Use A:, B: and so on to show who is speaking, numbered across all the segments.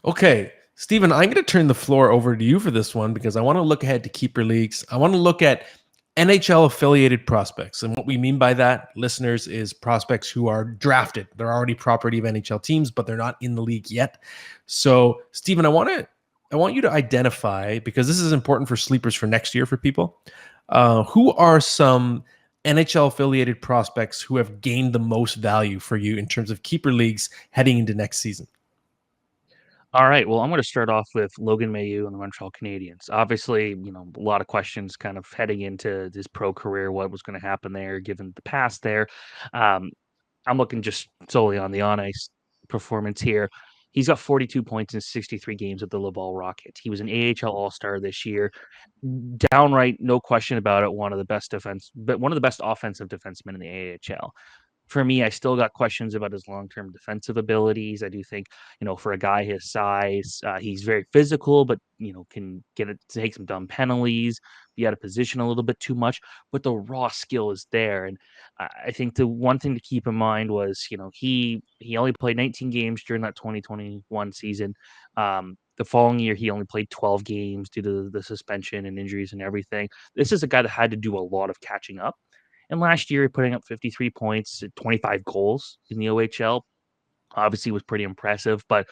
A: Okay, Stephen, I'm going to turn the floor over to you for this one because I want to look ahead to keeper leagues. I want to look at NHL affiliated prospects. And what we mean by that, listeners, is prospects who are drafted. They're already property of NHL teams, but they're not in the league yet. So, Stephen, I want you to identify, because this is important for sleepers for next year for people, who are some NHL affiliated prospects who have gained the most value for you in terms of keeper leagues heading into next season?
B: All right. Well, I'm going to start off with Logan Mayu and the Montreal Canadiens. Obviously, a lot of questions kind of heading into his pro career, what was going to happen there, given the past there. Um, I'm looking just solely on the on ice performance here. He's got 42 points in 63 games with the Laval Rocket. He was an AHL All Star this year. Downright, no question about it. One of the best offensive defensemen in the AHL. For me, I still got questions about his long-term defensive abilities. I do think, for a guy his size, he's very physical, but can take some dumb penalties, be out of position a little bit too much. But the raw skill is there, and I think the one thing to keep in mind was, he only played 19 games during that 2021 season. The following year, he only played 12 games due to the suspension and injuries and everything. This is a guy that had to do a lot of catching up. And last year, putting up 53 points, 25 goals in the OHL, obviously was pretty impressive. But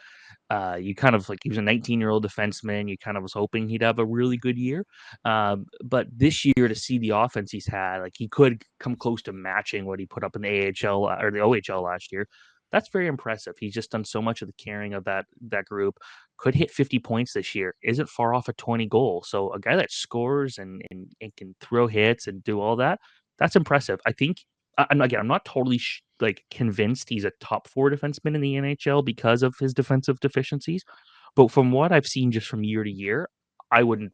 B: you kind of like he was a 19-year-old defenseman. You kind of was hoping he'd have a really good year. But this year, to see the offense he's had, like he could come close to matching what he put up in the AHL or the OHL last year. That's very impressive. He's just done so much of the carrying of that group. Could hit 50 points this year. Isn't far off a 20 goal. So a guy that scores and can throw hits and do all that, that's impressive. I think. And again, I'm not totally like convinced he's a top four defenseman in the NHL because of his defensive deficiencies. But from what I've seen just from year to year, I wouldn't.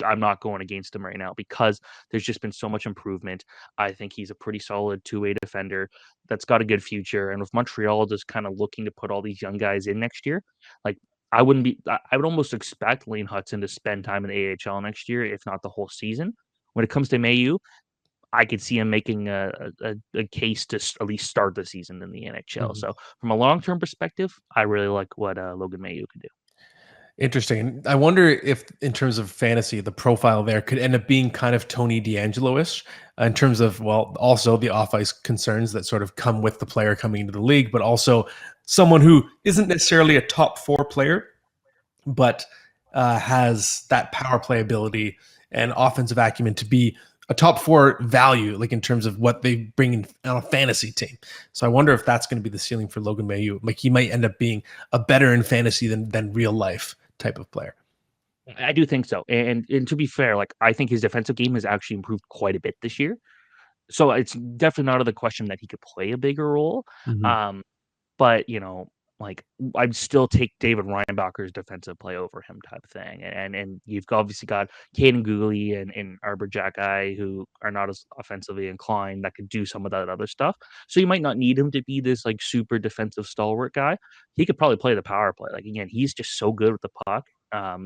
B: I'm not going against him right now because there's just been so much improvement. I think he's a pretty solid two-way defender that's got a good future. And with Montreal just kind of looking to put all these young guys in next year, like I would almost expect Lane Hudson to spend time in the AHL next year, if not the whole season. When it comes to Mayu, I could see him making a case to at least start the season in the NHL.
A: Mhm.
B: So from a long term perspective, I really like what Logan Mayu can do.
A: Interesting. I wonder if, in terms of fantasy, the profile there could end up being kind of Tony D'Angelo-ish in terms of, well, also the off-ice concerns that sort of come with the player coming into the league, but also someone who isn't necessarily a top four player, but has that power play ability and offensive acumen to be a top four value, like in terms of what they bring in on a fantasy team. So I wonder if that's going to be the ceiling for Logan Mayu. Like he might end up being a better in fantasy than real life type of player.
B: I do think so. And to be fair, like I think his defensive game has actually improved quite a bit this year. So it's definitely not out of the question that he could play a bigger role.
A: Mm-hmm.
B: Um, But, like, I'd still take David Reinbacher's defensive play over him type thing, and you've obviously got Caden Gooley and Arbor Jackeye who are not as offensively inclined that could do some of that other stuff. So you might not need him to be this, like, super defensive stalwart guy. He could probably play the power play. Like, again, he's just so good with the puck.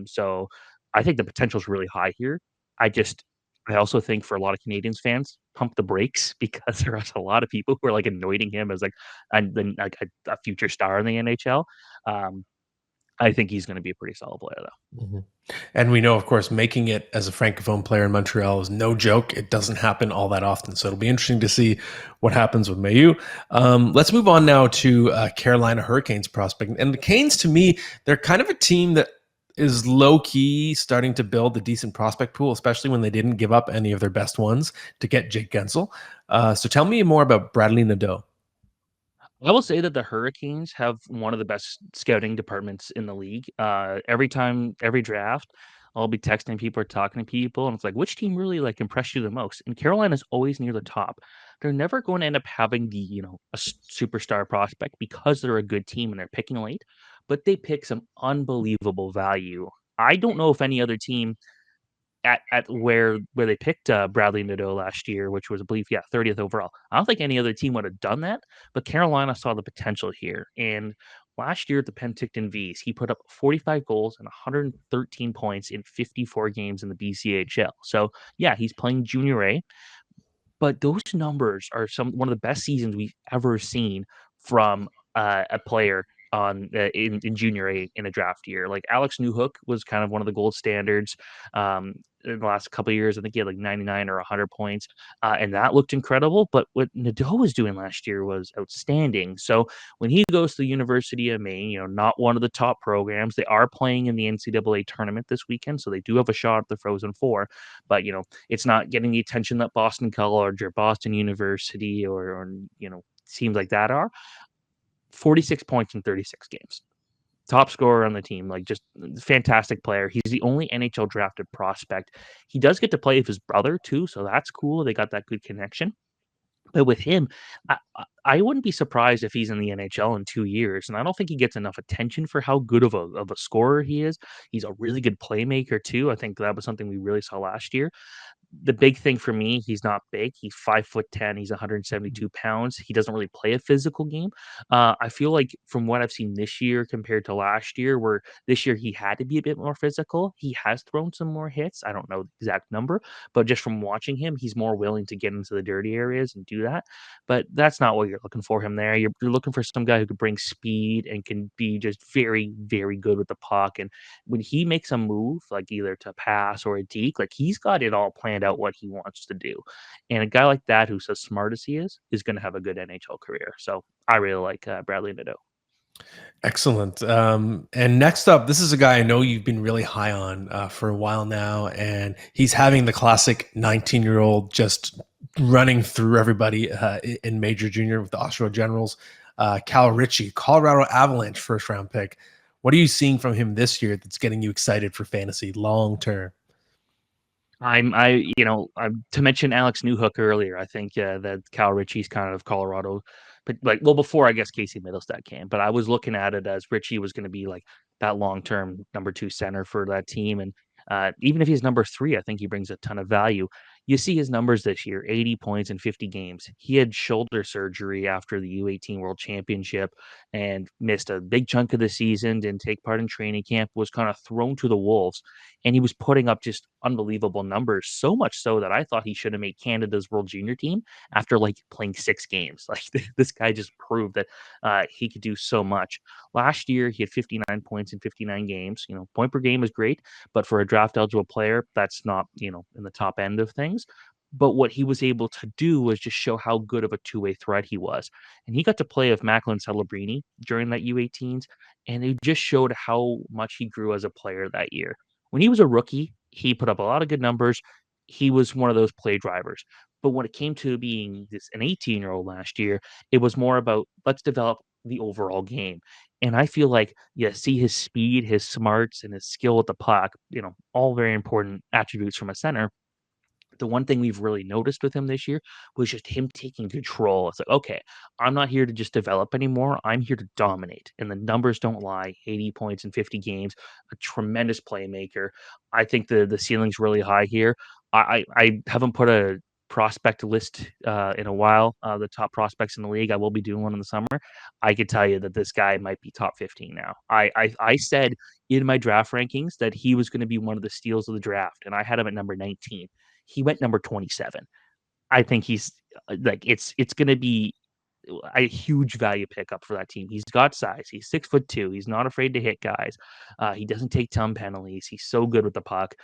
B: So I think the potential is really high here. I just I also think for a lot of Canadians fans, pump the brakes because there are a lot of people who are like anointing him as like and then like a future star in the NHL. Um, I think he's going to be a pretty solid player though.
A: Mm-hmm. And we know, of course, making it as a francophone player in Montreal is no joke. It doesn't happen all that often. So it'll be interesting to see what happens with Mayu. Let's move on now to Carolina Hurricanes prospect. And the Canes, to me, they're kind of a team that is low key starting to build a decent prospect pool, especially when they didn't give up any of their best ones to get Jake Gensel. So tell me more about Bradley Nadeau.
B: I will say that the Hurricanes have one of the best scouting departments in the league. Every time, every draft, I'll be texting people or talking to people, and it's like, which team really like impressed you the most? And Carolina's always near the top. They're never going to end up having the superstar prospect because they're a good team and they're picking late, but they pick some unbelievable value. I don't know if any other team at where they picked Bradley Nadeau last year, which was, I believe, 30th overall. I don't think any other team would have done that, but Carolina saw the potential here. And last year at the Penticton Vs, he put up 45 goals and 113 points in 54 games in the BCHL. So yeah, he's playing Junior A, but those numbers are one of the best seasons we've ever seen from a player in junior A in a draft year. Like Alex Newhook was kind of one of the gold standards in the last couple of years. I think he had like 99 or 100 points, and that looked incredible. But what Nadeau was doing last year was outstanding. So when he goes to the University of Maine, not one of the top programs, they are playing in the NCAA tournament this weekend, so they do have a shot at the Frozen Four. But it's not getting the attention that Boston College or Boston University or teams like that are. 46 points in 36 games. Top scorer on the team, like just fantastic player. He's the only NHL drafted prospect. He does get to play with his brother too, so that's cool. They got that good connection. But with him, I wouldn't be surprised if he's in the NHL in 2 years. And I don't think he gets enough attention for how good of a scorer he is. He's a really good playmaker too. I think that was something we really saw last year. The big thing for me, he's not big. He's 5'10". He's 172 pounds. He doesn't really play a physical game. I feel like from what I've seen this year compared to last year, where this year he had to be a bit more physical, he has thrown some more hits. I don't know the exact number, but just from watching him, he's more willing to get into the dirty areas and do that. But that's not what you're looking for him there. You're looking for some guy who could bring speed and can be just very, very good with the puck. And when he makes a move, like either to pass or a deke, like he's got it all planned out what he wants to do. And a guy like that, who's as smart as he is going to have a good NHL career. So I really like Bradley Nadeau.
A: Excellent. And next up, this is a guy I know you've been really high on for a while now, and he's having the classic 19-year-old just running through everybody in Major Junior with the Oshawa Generals. Cal Ritchie, Colorado Avalanche first round pick. What are you seeing from him this year that's getting you excited for fantasy long term?
B: To mention Alex Newhook earlier, I think that Cal Ritchie's kind of Colorado, but before I guess Casey Middlestat came, but I was looking at it as Ritchie was going to be like that long term number two center for that team, and even if he's number three, I think he brings a ton of value. You see his numbers this year: 80 points in 50 games. He had shoulder surgery after the U18 World Championship and missed a big chunk of the season. Didn't take part in training camp. Was kind of thrown to the wolves, and he was putting up just unbelievable numbers, so much so that I thought he should have made Canada's World Junior team after like playing 6 games. Like this guy just proved that he could do so much. Last year, he had 59 points in 59 games. Point per game is great, but for a draft eligible player, that's not, in the top end of things. But what he was able to do was just show how good of a two-way threat he was. And he got to play with Macklin Celebrini during that U18s, and it just showed how much he grew as a player that year. When he was a rookie, he put up a lot of good numbers. He was one of those play drivers. But when it came to being an 18-year-old last year, it was more about let's develop the overall game. And I feel like you see his speed, his smarts, and his skill with the puck, all very important attributes from a center. The one thing we've really noticed with him this year was just him taking control. It's like, okay, I'm not here to just develop anymore. I'm here to dominate. And the numbers don't lie. 80 points in 50 games, a tremendous playmaker. I think the ceiling's really high here. I haven't put a prospect list in a while. The top prospects in the league. I will be doing one in the summer. I could tell you that this guy might be top 15 now. I said in my draft rankings that he was going to be one of the steals of the draft, and I had him at number 19. He went number 27. I think he's like it's going to be a huge value pickup for that team. He's got size. He's 6'2". He's not afraid to hit guys. He doesn't take ton penalties. He's so good with the puck.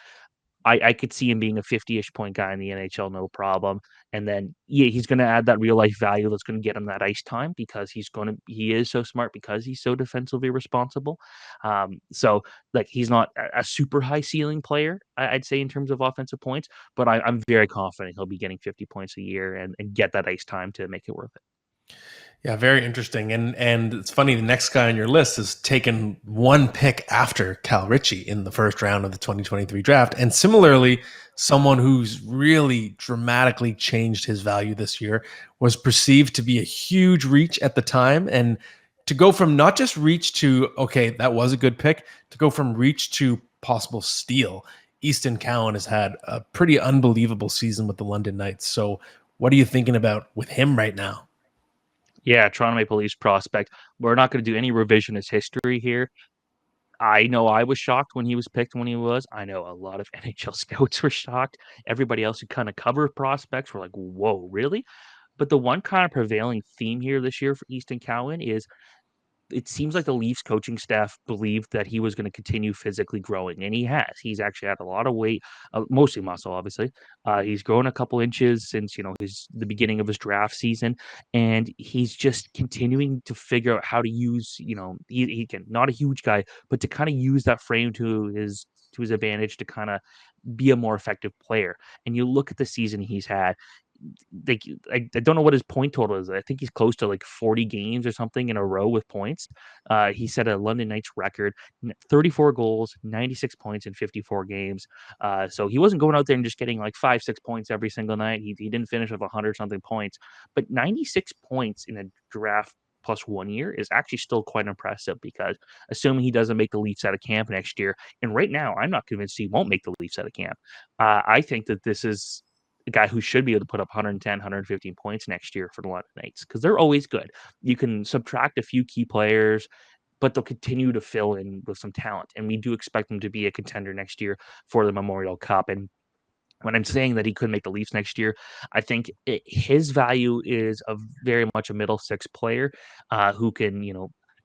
B: I could see him being a 50-ish point guy in the NHL, no problem. And then yeah, he's going to add that real life value that's going to get him that ice time because he is so smart because he's so defensively responsible. So like he's not a super high ceiling player, I'd say in terms of offensive points, but I'm very confident he'll be getting 50 points a year and get that ice time to make it worth it.
A: Yeah, very interesting. And it's funny, the next guy on your list is taken one pick after Cal Ritchie in the first round of the 2023 draft. And similarly, someone who's really dramatically changed his value this year was perceived to be a huge reach at the time. And to go from not just reach to, okay, that was a good pick, to go from reach to possible steal. Easton Cowan has had a pretty unbelievable season with the London Knights. So what are you thinking about with him right now?
B: Yeah, Toronto Maple Leafs prospect. We're not going to do any revisionist history here. I know I was shocked when he was picked when he was. I know a lot of NHL scouts were shocked. Everybody else who kind of cover prospects were like, whoa, really? But the one kind of prevailing theme here this year for Easton Cowan is it seems like the Leafs coaching staff believed that he was going to continue physically growing, and he has. He's actually had a lot of weight, mostly muscle, obviously. He's grown a couple inches since his the beginning of his draft season, and he's just continuing to figure out how to use. He can not a huge guy, but to kind of use that frame to his advantage to kind of be a more effective player. And you look at the season he's had, like I don't know what his point total is. I think he's close to like 40 games or something in a row with points. He set a London Knights record, 34 goals, 96 points in 54 games. So he wasn't going out there and just getting like 5, 6 points every single night. He didn't finish with 100 something points, but 96 points in a draft plus 1 year is actually still quite impressive because assuming he doesn't make the Leafs out of camp next year, and right now I'm not convinced he won't make the Leafs out of camp. I think that this is a guy who should be able to put up 110, 115 points next year for the London Knights because they're always good. You can subtract a few key players, but they'll continue to fill in with some talent. And we do expect them to be a contender next year for the Memorial Cup. And when I'm saying that he could make the Leafs next year, I think his value is a very much a middle six player who can,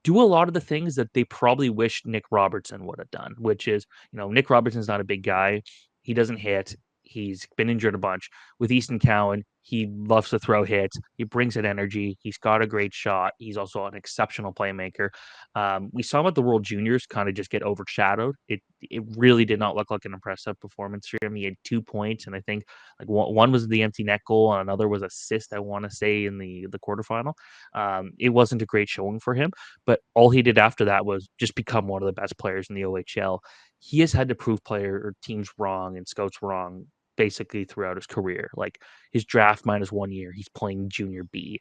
B: do a lot of the things that they probably wish Nick Robertson would have done, which is, Nick Robertson's not a big guy. He doesn't hit. He's been injured a bunch. With Easton Cowan, he loves to throw hits. He brings in energy. He's got a great shot. He's also an exceptional playmaker. We saw him at the World Juniors kind of just get overshadowed. It really did not look like an impressive performance for him. He had 2 points, and I think like one was the empty net goal, and another was assist. I want to say in the quarterfinal. It wasn't a great showing for him, but all he did after that was just become one of the best players in the OHL. He has had to prove player or teams wrong and scouts wrong basically throughout his career. Like his draft minus 1 year, he's playing junior B,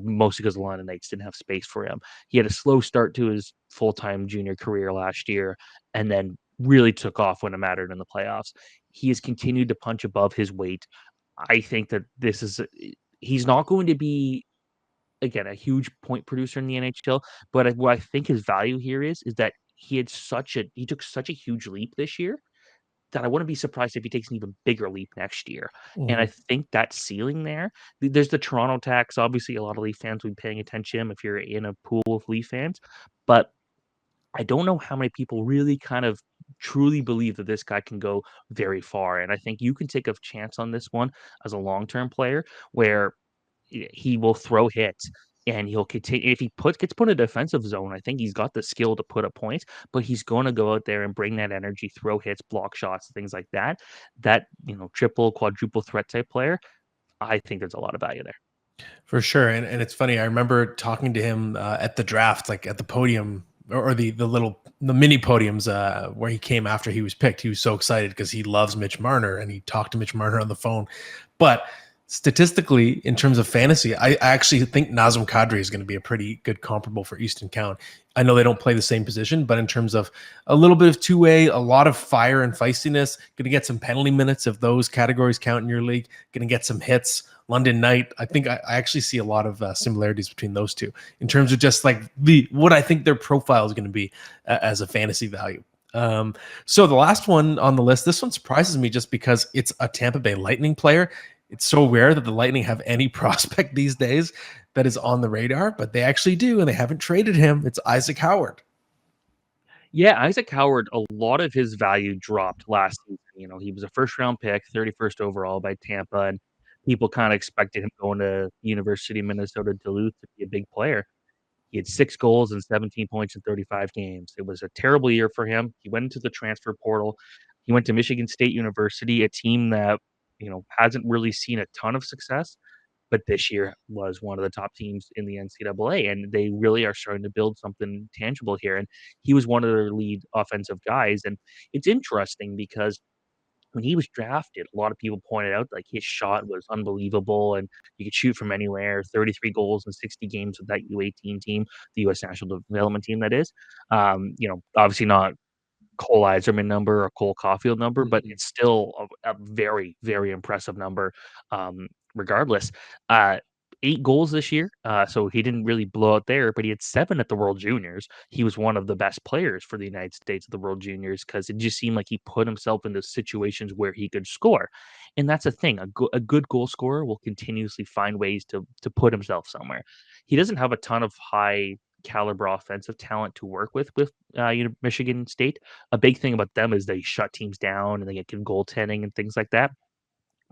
B: mostly because the London Knights didn't have space for him. He had a slow start to his full time junior career last year, and then really took off when it mattered in the playoffs. He has continued to punch above his weight. I think that he's not going to be again a huge point producer in the NHL, but what I think his value here is that he took such a huge leap this year that I wouldn't be surprised if he takes an even bigger leap next year. And I
A: Mhm.
B: think that ceiling there, there's the Toronto tax. Obviously, a lot of Leaf fans will be paying attention if you're in a pool of Leaf fans, but I don't know how many people really kind of truly believe that this guy can go very far. And I think you can take a chance on this one as a long term player where he will throw hits and he'll continue. If he gets put in a defensive zone, I think he's got the skill to put up points, but he's going to go out there and bring that energy, throw hits, block shots, things like that. That, triple, quadruple threat type player, I think there's a lot of value there.
A: For sure, and it's funny. I remember talking to him at the draft, like at the podium or the mini podiums where he came after he was picked. He was so excited because he loves Mitch Marner, and he talked to Mitch Marner on the phone. But statistically, in terms of fantasy, I actually think Nazem Kadri is going to be a pretty good comparable for Easton Cowan. I know they don't play the same position, but in terms of a little bit of two-way, a lot of fire and feistiness, going to get some penalty minutes if those categories count in your league, going to get some hits. London Knight, I think I actually see a lot of similarities between those two in terms of just like what I think their profile is going to be as a fantasy value. So the last one on the list, this one surprises me just because it's a Tampa Bay Lightning player. It's so rare that the Lightning have any prospect these days that is on the radar, but they actually do, and they haven't traded him. It's Isaac Howard.
B: Yeah, Isaac Howard, a lot of his value dropped last season. He was a first round pick, 31st overall by Tampa, and people kind of expected him going to University of Minnesota Duluth to be a big player. He had 6 goals and 17 points in 35 games. It was a terrible year for him. He went into the transfer portal. He went to Michigan State University, a team that, hasn't really seen a ton of success, but this year was one of the top teams in the NCAA, and they really are starting to build something tangible here. And he was one of their lead offensive guys. And it's interesting because when he was drafted, a lot of people pointed out like his shot was unbelievable and he could shoot from anywhere, 33 goals in 60 games with that U18 team, the US National Development Team that is. Obviously not Cole Eiserman number or Cole Caulfield number, but
A: Mhm.
B: it's still a very, very impressive number, regardless. Uh, 8 goals this year, so he didn't really blow out there, but he had 7 at the World Juniors. He was one of the best players for the United States at the World Juniors because it just seemed like he put himself into situations where he could score, and that's the thing. A good goal scorer will continuously find ways to put himself somewhere. He doesn't have a ton of high. caliber offensive talent to work with Michigan State. A big thing about them is they shut teams down and they get good goaltending and things like that.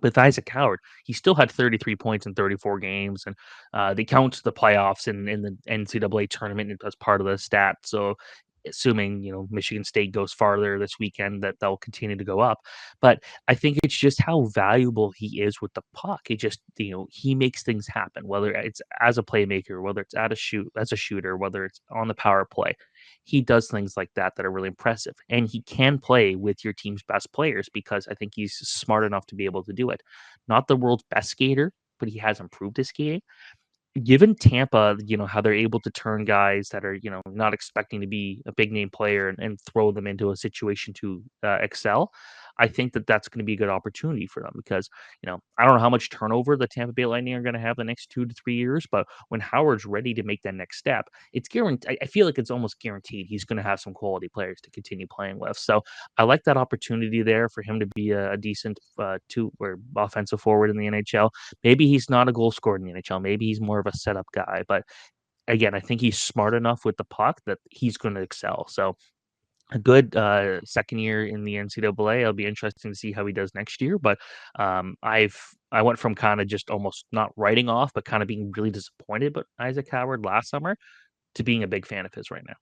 B: With Isaac Howard, he still had 33 points in 34 games, and they count the playoffs in the NCAA tournament as part of the stat. So, assuming Michigan State goes farther this weekend, that they'll continue to go up. But I think it's just how valuable he is with the puck. It just he makes things happen, whether it's as a playmaker, whether it's at a shoot as a shooter, whether it's on the power play. He does things like that that are really impressive. And he can play with your team's best players because I think he's smart enough to be able to do it. Not the world's best skater, but he has improved his skating. Given Tampa, how they're able to turn guys that are, not expecting to be a big name player and throw them into a situation to excel, I think that that's going to be a good opportunity for them because, I don't know how much turnover the Tampa Bay Lightning are going to have the next 2 to 3 years, but when Howard's ready to make that next step, it's guaranteed. I feel like it's almost guaranteed he's going to have some quality players to continue playing with. So I like that opportunity there for him to be a decent two or offensive forward in the NHL. Maybe he's not a goal scorer in the NHL. Maybe he's more of a setup guy. But again, I think he's smart enough with the puck that he's going to excel. So a good second year in the NCAA. It'll be interesting to see how he does next year. But I went from kind of just almost not writing off, but kind of being really disappointed about Isaac Howard last summer to being a big fan of his right now.